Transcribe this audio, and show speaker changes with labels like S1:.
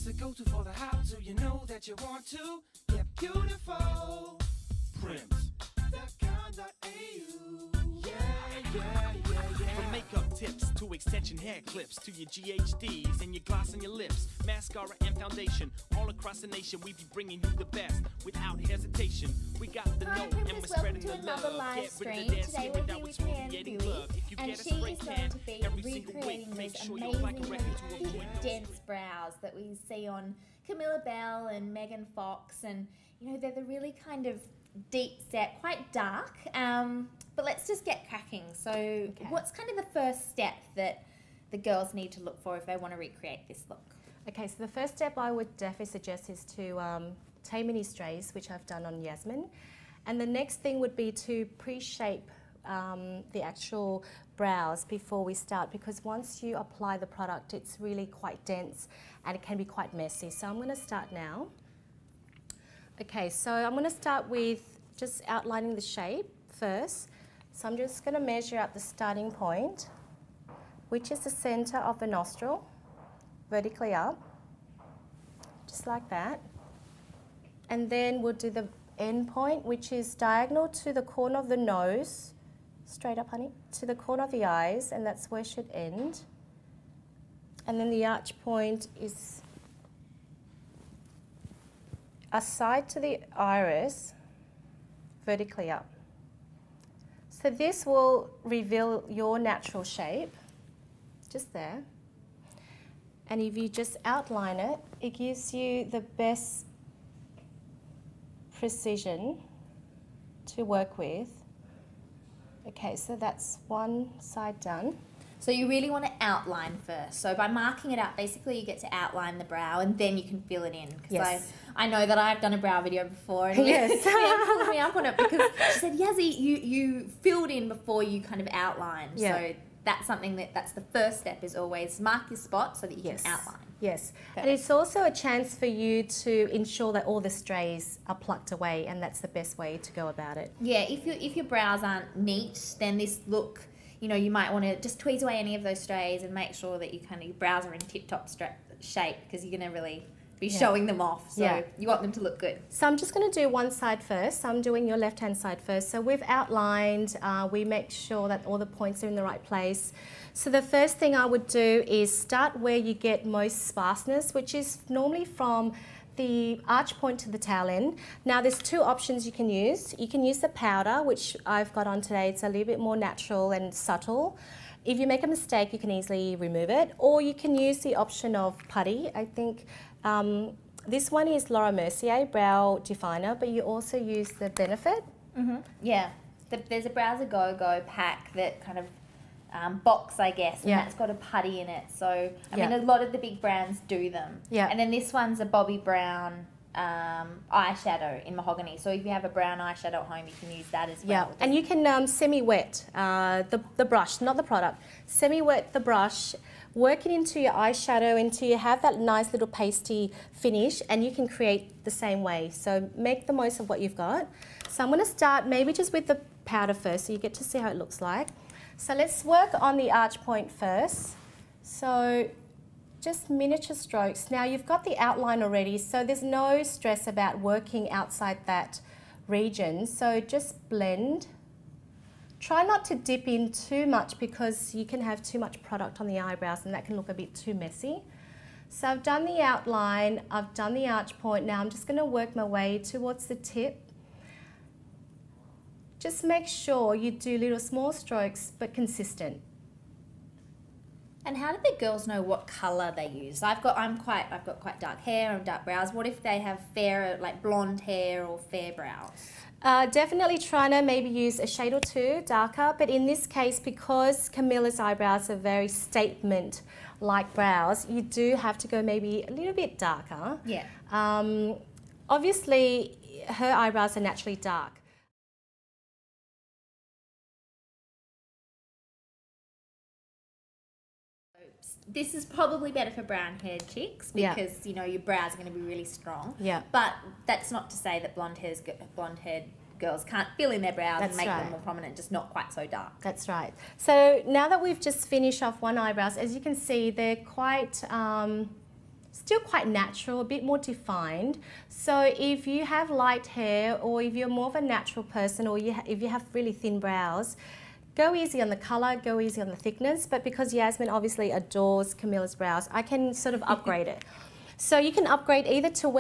S1: It's the go-to for the how-to. You know that you want to get beautiful. Prims.com.au.
S2: From makeup tips to extension hair clips to your GHDs and your gloss on your lips, mascara and foundation, all across the nation we be bringing you the best without hesitation. We got the
S3: Hi,
S2: note and
S3: Primpers,
S2: we're spreading the
S3: welcome to another
S2: love.
S3: live
S2: Get rid
S3: stream.
S2: of the dead
S3: Today
S2: skin
S3: we're
S2: that
S3: here
S2: was
S3: with Lien
S2: creating
S3: Bui,
S2: love. If you
S3: and
S2: get a
S3: she
S2: spray
S3: is going
S2: can
S3: to be
S2: every single week,
S3: recreating
S2: make
S3: those
S2: sure you like a
S3: amazing
S2: record to
S3: deep
S2: avoid those.
S3: dense brows that we see on Camilla Belle and Megan Fox, and you know, they're the really kind of deep set, quite dark, but let's just get cracking. So what's kind of the first step that the girls need to look for if they want to recreate this look?
S4: Okay, so the first step I would definitely suggest is to tame mini strays, which I've done on Yasmin. And the next thing would be to pre-shape the actual brows before we start, because once you apply the product, it's really quite dense and it can be quite messy. So I'm going to start now. Okay, so I'm going to start with just outlining the shape first. So I'm just going to measure out the starting point, which is the center of the nostril, vertically up, just like that. And then we'll do the end point, which is diagonal to the corner of the nose, straight up, honey, to the corner of the eyes, and that's where it should end. And then the arch point is aside to the iris, vertically up. So this will reveal your natural shape, just there. And if you just outline it, it gives you the best precision to work with. Okay, so that's one side done.
S3: So you really want to outline first. So by marking it up, basically you get to outline the brow and then you can fill it in. Because
S4: Yes.
S3: I know that I've done a brow video before and
S4: Yes.
S3: Leanne pulled me up on it because she said, Yazzie, you filled in before you kind of outlined.
S4: Yeah.
S3: So that's something that's the first step, is always mark your spot so that you
S4: Yes.
S3: can outline.
S4: Yes,
S3: Perfect.
S4: and it's also a chance for you to ensure that all the strays are plucked away, and that's the best way to go about it.
S3: Yeah, if your brows aren't neat, then this look, you know, you might want to just tweeze away any of those strays and make sure that your brows are in tip-top shape, because you're going to really be showing them off. So you want them to look good.
S4: So I'm just going to do one side first. So I'm doing your left-hand side first. So we've outlined, we make sure that all the points are in the right place. So the first thing I would do is start where you get most sparseness, which is normally from the arch point to the tail end. Now there's two options you can use. You can use the powder, which I've got on today. It's a little bit more natural and subtle. If you make a mistake, you can easily remove it, or you can use the option of putty. I think this one is Laura Mercier Brow Definer, but you also use the Benefit.
S3: Yeah, there's a Browser Go pack that kind of box, I guess, and that's got a putty in it. So, I mean, a lot of the big brands do them. Yeah. And then this one's a Bobbi Brown eyeshadow in mahogany. So if you have a brown eyeshadow at home, you can use that as well.
S4: Yeah, and you can semi-wet the brush, not the product. Semi-wet the brush, work it into your eyeshadow until you have that nice little pasty finish, and you can create the same way. So make the most of what you've got. So I'm going to start maybe just with the powder first, so you get to see how it looks like. So let's work on the arch point first. So just miniature strokes. Now you've got the outline already, so there's no stress about working outside that region. So just blend. Try not to dip in too much, because you can have too much product on the eyebrows and that can look a bit too messy. So I've done the outline, I've done the arch point. Now I'm just going to work my way towards the tip. Just make sure you do little small strokes, but consistent.
S3: And how do the girls know what colour they use? I've got quite dark hair and dark brows. What if they have fair, like blonde hair or fair brows?
S4: Definitely trying to maybe use a shade or two darker, but in this case, because Camilla's eyebrows are very statement-like brows, you do have to go maybe a little bit darker.
S3: Yeah.
S4: Obviously, her eyebrows are naturally dark.
S3: This is probably better for brown-haired chicks because you know your brows are going to be really strong.
S4: Yeah.
S3: But that's not to say that blonde-haired girls can't fill in their brows and make them more prominent, just not quite so dark.
S4: That's right. So now that we've just finished off one eyebrows, as you can see, they're quite still quite natural, a bit more defined. So if you have light hair, or if you're more of a natural person, or if you have really thin brows, go easy on the colour, go easy on the thickness. But because Yasmin obviously adores Camilla's brows, I can sort of upgrade it. So you can upgrade either to